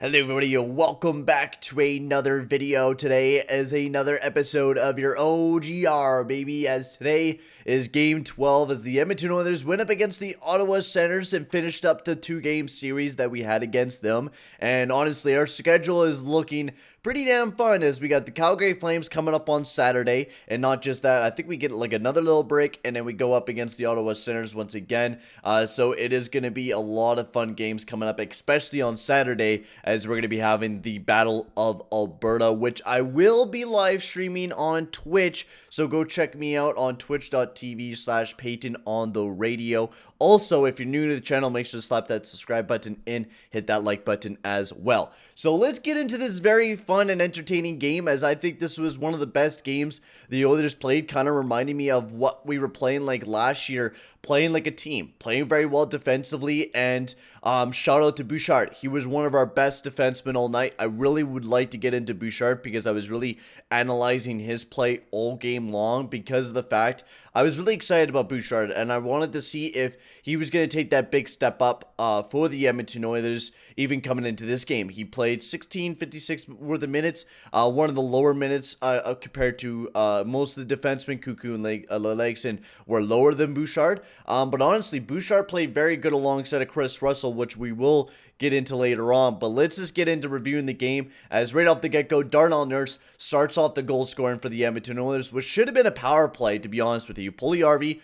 Hello everybody, welcome back to another video. Today is another episode of your OGR, baby, as today is game 12 as the Edmonton Oilers went up against the Ottawa Senators and finished up the two-game series that we had against them. And honestly, our schedule is looking pretty damn fun as we got the Calgary Flames coming up on Saturday, and not just that, I think we get like another little break and then we go up against the Ottawa Senators once again. So it is going to be a lot of fun games coming up, especially on Saturday, as we're going to be having the Battle of Alberta, which I will be live streaming on Twitch. So go check me out on twitch.tv/Peyton on the radio. Also, if you're new to the channel, make sure to slap that subscribe button and hit that like button as well. So let's get into this very fun and entertaining game, as I think this was one of the best games the Oilers played, kind of reminding me of what we were playing like last year, playing like a team, playing very well defensively, and shout out to Bouchard. He was one of our best defensemen all night. I really would like to get into Bouchard because I was really analyzing his play all game long because of the fact I was really excited about Bouchard, and I wanted to see if he was going to take that big step up for the Edmonton Oilers, even coming into this game. He played 16:56 worth of minutes, one of the lower minutes compared to most of the defensemen. Cuckoo and Legson were lower than Bouchard. But honestly, Bouchard played very good alongside of Chris Russell, which we will get into later on. But let's just get into reviewing the game, as right off the get-go, Darnell Nurse starts off the goal scoring for the Edmonton Oilers, which should have been a power play, to be honest with you. PULJUJARVI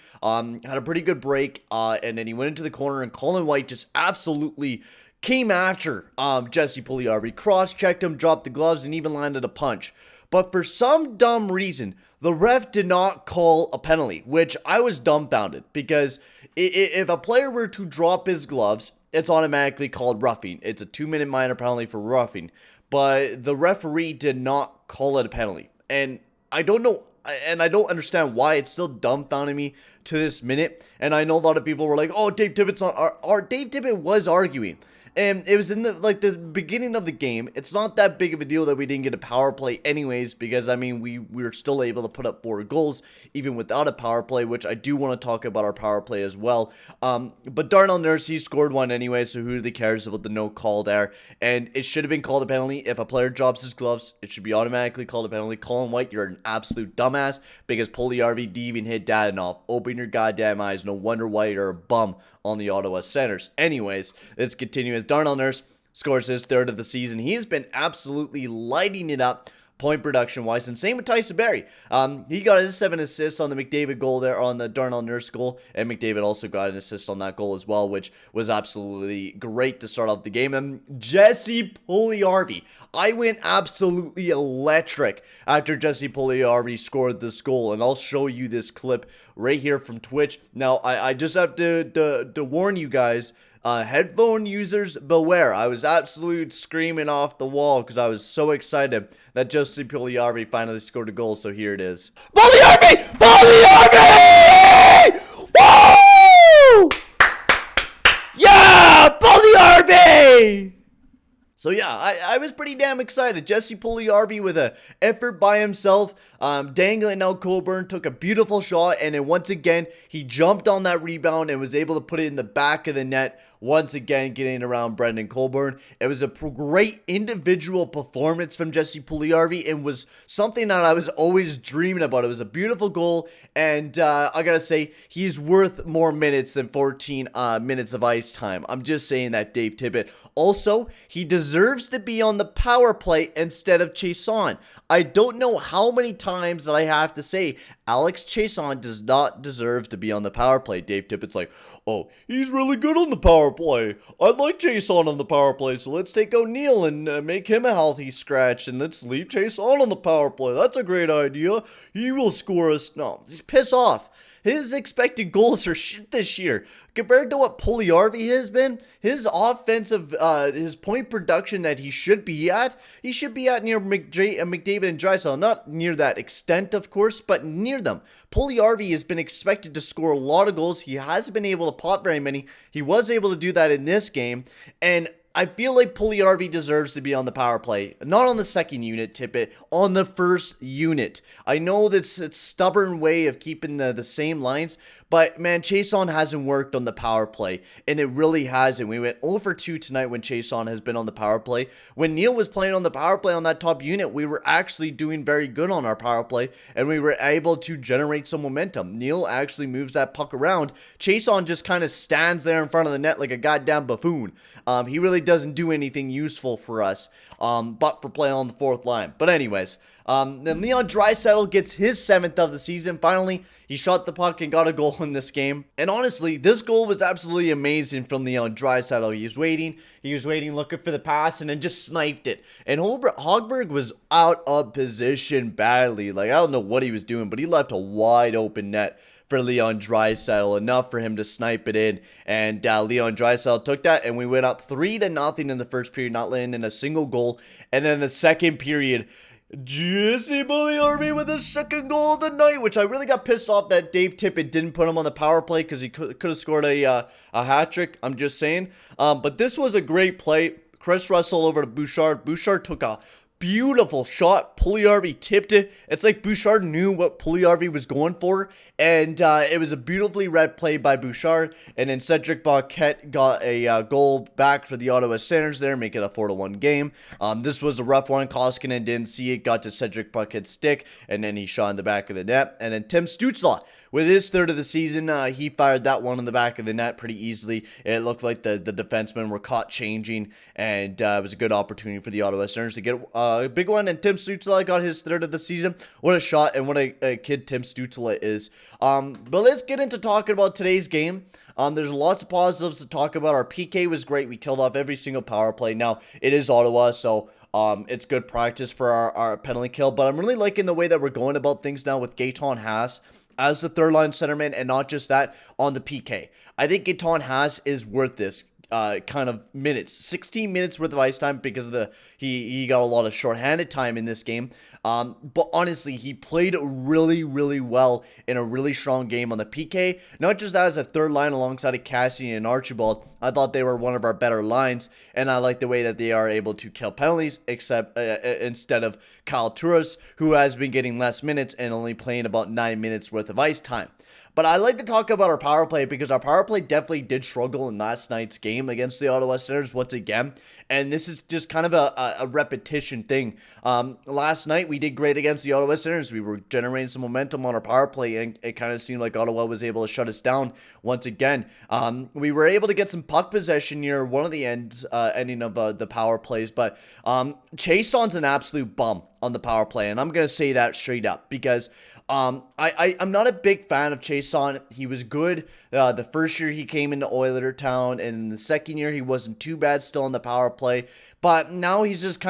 had a pretty good break, and then he went into the corner, and Colin White just absolutely came after Jesse PULJUJARVI, cross-checked him, dropped the gloves, and even landed a punch. But for some dumb reason, the ref did not call a penalty, which I was dumbfounded, because if a player were to drop his gloves, it's automatically called roughing. It's a 2-minute minor penalty for roughing, but the referee did not call it a penalty. And I don't know, and I don't understand why. It's still dumbfounding me to this minute. And I know a lot of people were like, oh, Dave Tippett's not, Dave Tippett was arguing. And it was in the beginning of the game. It's not that big of a deal that we didn't get a power play anyways, because I mean we were still able to put up 4 goals even without a power play, which I do want to talk about our power play as well. But Darnell Nurse, he scored one anyway, so who really cares about the no call there? And it should have been called a penalty. If a player drops his gloves, it should be automatically called a penalty. Colin White, you're an absolute dumbass, because PULJUJARVI didn't even hit Dadonov. Open your goddamn eyes. No wonder why you're a bum on the Ottawa Senators. Anyways, let's continue as Darnell Nurse scores his 3rd of the season. He has been absolutely lighting it up point production wise, and same with Tyson Barrie. He got his 7 assists on the McDavid goal there, on the Darnell Nurse goal, and McDavid also got an assist on that goal as well, which was absolutely great to start off the game. And Jesse PULJUJARVI, I went absolutely electric after Jesse PULJUJARVI scored this goal, and I'll show you this clip right here from Twitch. Now, I just have to warn you guys, headphone users, beware. I was absolutely screaming off the wall because I was so excited that Jesse PULJUJARVI finally scored a goal. So here it is. PULJUJARVI! PULJUJARVI! Woo! Yeah! PULJUJARVI! So yeah, I was pretty damn excited. Jesse PULJUJARVI with an effort by himself, dangling out Coburn, took a beautiful shot, and then once again, he jumped on that rebound and was able to put it in the back of the net, once again getting around Brendan Coburn. It was a great individual performance from Jesse PULJUJARVI, and was something that I was always dreaming about. It was a beautiful goal, and I gotta say, he's worth more minutes than 14 minutes of ice time. I'm just saying that, Dave Tippett. Also, he deserves to be on the power play instead of Chiasson. I don't know how many times that I have to say Alex Chiasson does not deserve to be on the power play. Dave Tippett's like, oh, he's really good on the power play. I like Chiasson on the power play, so let's take O'Neill and make him a healthy scratch, and let's leave Chiasson on the power play. That's a great idea. He will score us. No, piss off. His expected goals are shit this year. Compared to what PULJUJARVI has been, his offensive, his point production that he should be at near McDavid and Draisaitl. Not near that extent, of course, but near them. PULJUJARVI has been expected to score a lot of goals. He hasn't been able to pop very many. He was able to do that in this game, and I feel like PULJUJARVI deserves to be on the power play. Not on the second unit, Tippett, on the first unit. I know that's a stubborn way of keeping the same lines, But man, Chason hasn't worked on the power play, and it really hasn't. We went 0 for 2 tonight when Chason has been on the power play. When Neil was playing on the power play on that top unit, we were actually doing very good on our power play, and we were able to generate some momentum. Neil actually moves that puck around. Chason just kind of stands there in front of the net like a goddamn buffoon. He really doesn't do anything useful for us, but for playing on the fourth line. But anyways, then Leon Draisaitl gets his 7th of the season. Finally, he shot the puck and got a goal in this game. And honestly, this goal was absolutely amazing from Leon Draisaitl. He was waiting, looking for the pass, and then just sniped it. And Hogberg was out of position badly. Like, I don't know what he was doing, but he left a wide open net for Leon Draisaitl, enough for him to snipe it in. And Leon Draisaitl took that, and we went up 3-0 in the first period, not letting in a single goal. And then the second period, Jesse Puljujarvi with his 2nd goal of the night, which I really got pissed off that Dave Tippett didn't put him on the power play because he could have scored a hat trick. I'm just saying. But this was a great play. Chris Russell over to Bouchard. Bouchard took a beautiful shot. Puljujarvi tipped it. It's like Bouchard knew what Puljujarvi was going for, and it was a beautifully read play by Bouchard. And then Cedric Paquette got a goal back for the Ottawa Senators there, making it a 4-1 game. This was a rough one. Koskinen didn't see it, got to Cedric Paquette's stick, and then he shot in the back of the net. And then Tim Stützle, with his 3rd of the season, he fired that one in the back of the net pretty easily. It looked like the defensemen were caught changing, and it was a good opportunity for the Ottawa Senators to get a big one. And Tim Stützle got his 3rd of the season. What a shot, and what a kid Tim Stützle is. But let's get into talking about today's game. There's lots of positives to talk about. Our PK was great. We killed off every single power play. Now, it is Ottawa, so it's good practice for our penalty kill. But I'm really liking the way that we're going about things now with Gaetan Haas as the 3rd-line centerman, and not just that, on the PK. I think Gaetan Haas is worth this kind of minutes. 16 minutes worth of ice time because of he got a lot of shorthanded time in this game. But honestly, he played really, really well in a really strong game on the PK. Not just that, as a 3rd line alongside of Cassian and Archibald. I thought they were one of our better lines, and I like the way that they are able to kill penalties, except instead of Kyle Turris, who has been getting less minutes and only playing about 9 minutes worth of ice time. But I like to talk about our power play because our power play definitely did struggle in last night's game against the Ottawa Senators once again. And this is just kind of a repetition thing. Last night we did great against the Ottawa Senators. We were generating some momentum on our power play, and it kind of seemed like Ottawa was able to shut us down once again. We were able to get some puck possession near one of the ending of the power plays, but Chason's an absolute bum on the power play, and I'm going to say that straight up because I'm not a big fan of Chason. He was good the first year he came into Oiler Town, and in the second year he wasn't too bad still on the power play. But now he's just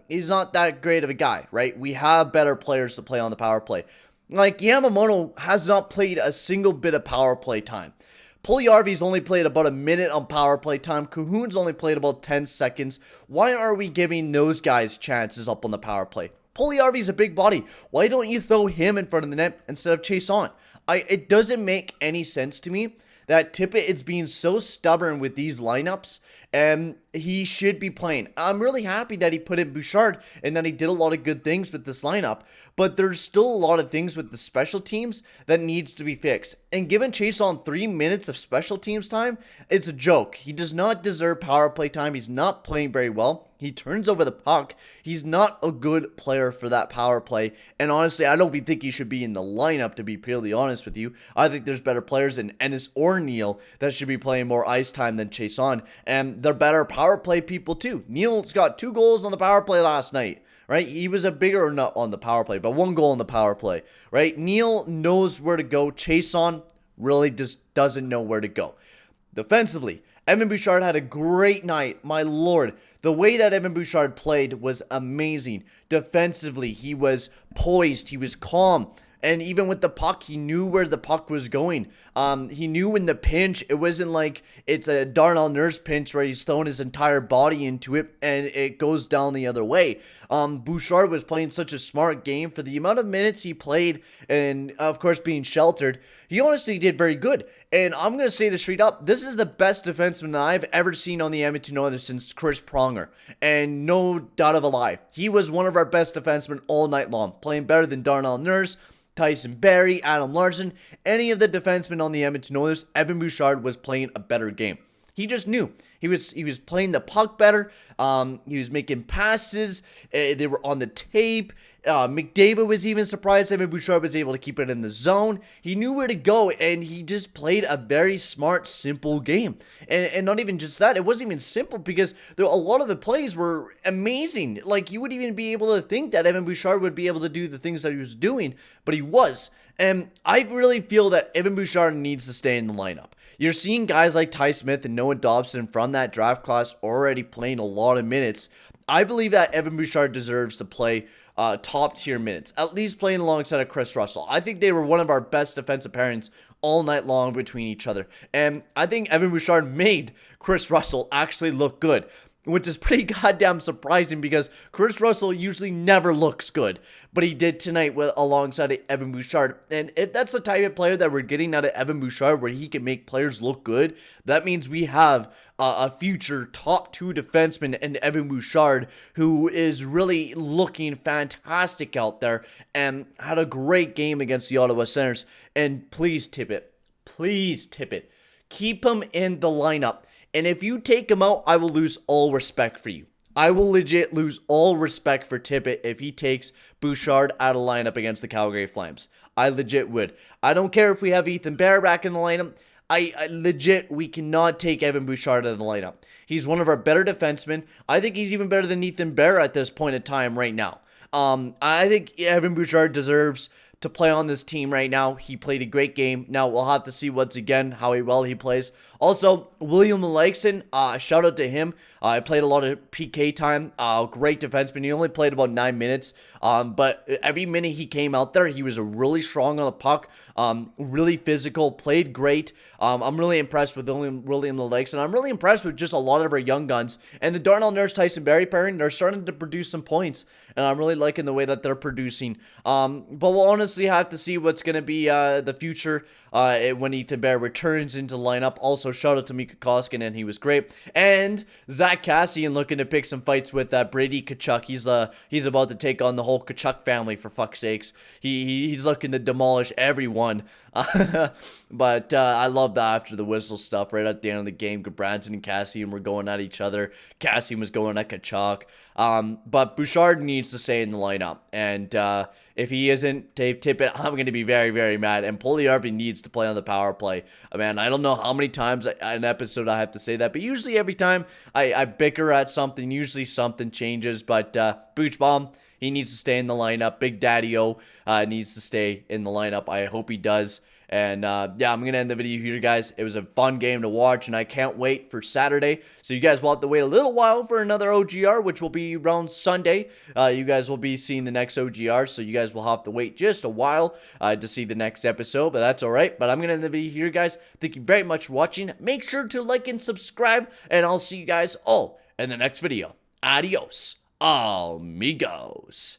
he's not that great of a guy, right? We have better players to play on the power play. Like, Yamamoto has not played a single bit of power play time. Puljujarvi's only played about a minute on power play time. Cahoon's only played about 10 seconds. Why are we giving those guys chances up on the power play? Puljujarvi's a big body. Why don't you throw him in front of the net instead of Chason? It doesn't make any sense to me that Tippett is being so stubborn with these lineups, and he should be playing. I'm really happy that he put in Bouchard and that he did a lot of good things with this lineup, but there's still a lot of things with the special teams that needs to be fixed. And given Chason 3 minutes of special teams time, it's a joke. He does not deserve power play time. He's not playing very well. He turns over the puck. He's not a good player for that power play. And honestly, I don't even think he should be in the lineup, to be purely honest with you. I think there's better players than Ennis or Neil that should be playing more ice time than Chason. And they're better power play people too. Neil's got 2 goals on the power play last night, right? He was a bigger nut on the power play, but 1 goal on the power play, right? Neil knows where to go. Chason really just doesn't know where to go. Defensively, Evan Bouchard had a great night. My lord, the way that Evan Bouchard played was amazing. Defensively, he was poised, he was calm. And even with the puck, he knew where the puck was going. He knew when the pinch, it wasn't like it's a Darnell Nurse pinch where he's thrown his entire body into it and it goes down the other way. Bouchard was playing such a smart game for the amount of minutes he played, and of course being sheltered. He honestly did very good. And I'm going to say this straight up. This is the best defenseman I've ever seen on the Edmonton Oilers since Chris Pronger. And no doubt of a lie. He was one of our best defensemen all night long. Playing better than Darnell Nurse. Tyson Barrie, Adam Larson, any of the defensemen on the Edmonton Oilers, Evan Bouchard was playing a better game. He just knew. He was playing the puck better. He was making passes. They were on the tape. McDavid was even surprised Evan Bouchard was able to keep it in the zone. He knew where to go, and he just played a very smart, simple game. And not even just that, it wasn't even simple because a lot of the plays were amazing. Like, you wouldn't even be able to think that Evan Bouchard would be able to do the things that he was doing, but he was. And I really feel that Evan Bouchard needs to stay in the lineup. You're seeing guys like Ty Smith and Noah Dobson from that draft class already playing a lot of minutes. I believe that Evan Bouchard deserves to play top tier minutes, at least playing alongside of Chris Russell. I think they were one of our best defensive pairings all night long between each other. And I think Evan Bouchard made Chris Russell actually look good, which is pretty goddamn surprising because Chris Russell usually never looks good, but he did tonight alongside Evan Bouchard. And if that's the type of player that we're getting out of Evan Bouchard, where he can make players look good, that means we have a future top 2 defenseman in Evan Bouchard, who is really looking fantastic out there and had a great game against the Ottawa Senators. And please tip it. Please tip it. Keep him in the lineup. And if you take him out, I will lose all respect for you. I will legit lose all respect for Tippett if he takes Bouchard out of lineup against the Calgary Flames. I legit would. I don't care if we have Ethan Bear back in the lineup. I legit, we cannot take Evan Bouchard out of the lineup. He's one of our better defensemen. I think he's even better than Ethan Bear at this point in time right now. I think Evan Bouchard deserves to play on this team right now. He played a great game. Now we'll have to see once again how well he plays. Also, William Langston, shout out to him. I played a lot of PK time. Great defenseman. He only played about 9 minutes. But every minute he came out there, he was really strong on the puck. Really physical. Played great. I'm really impressed with William Langston. I'm really impressed with just a lot of our young guns. And the Darnell Nurse-Tyson Barrie pairing, they're starting to produce some points. And I'm really liking the way that they're producing. But we'll honestly have to see what's going to be the future when Ethan Bear returns into the lineup. Also, shout out to Mika Koskinen, he was great. And Zach Cassian looking to pick some fights with Brady Tkachuk. He's about to take on the whole Tkachuk family, for fuck's sakes. He's looking to demolish everyone. But I love that after the whistle stuff right at the end of the game. Gabranson and Cassian were going at each other. Cassian was going at Tkachuk. But Bouchard needs to stay in the lineup. And if he isn't, Dave Tippett, I'm going to be very, very mad. And PULJUJARVI needs to play on the power play. Man, I don't know how many times an episode I have to say that, but usually every time I bicker at something, usually something changes. But Booch Bomb, he needs to stay in the lineup. Big Daddy-O needs to stay in the lineup. I hope he does. And yeah, I'm going to end the video here, guys. It was a fun game to watch, and I can't wait for Saturday. So you guys will have to wait a little while for another OGR, which will be around Sunday. You guys will be seeing the next OGR, so you guys will have to wait just a while to see the next episode, but that's all right. But I'm going to end the video here, guys. Thank you very much for watching. Make sure to like and subscribe, and I'll see you guys all in the next video. Adios, amigos.